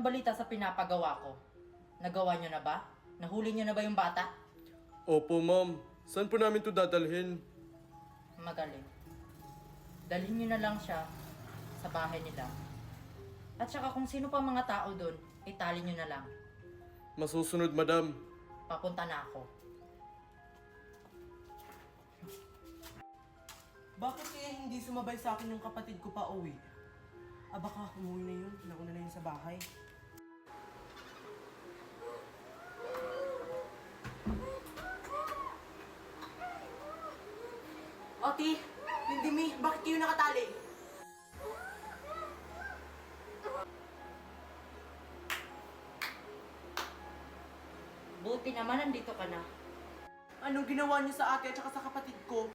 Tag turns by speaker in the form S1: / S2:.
S1: balita sa pinapagawa ko? Nagawa niyo na ba? Nahuli niyo na ba yung bata?
S2: Opo, ma'am. Saan po namin to dadalhin?
S1: Magaling. Dalhin niyo na lang siya sa bahay nila. At saka kung sino pa mga tao doon, itali niyo na lang.
S2: Masusunod, madam.
S1: Papunta na ako.
S3: Bakit kaya hindi sumabay sa akin yung kapatid ko pa uwi? Baka umuwi na yun. Nauna na yun sa bahay. Oti! Lindimi! Bakit kayo nakatali?
S1: Buti naman nandito ka na.
S3: Anong ginawa niyo sa ate at saka sa kapatid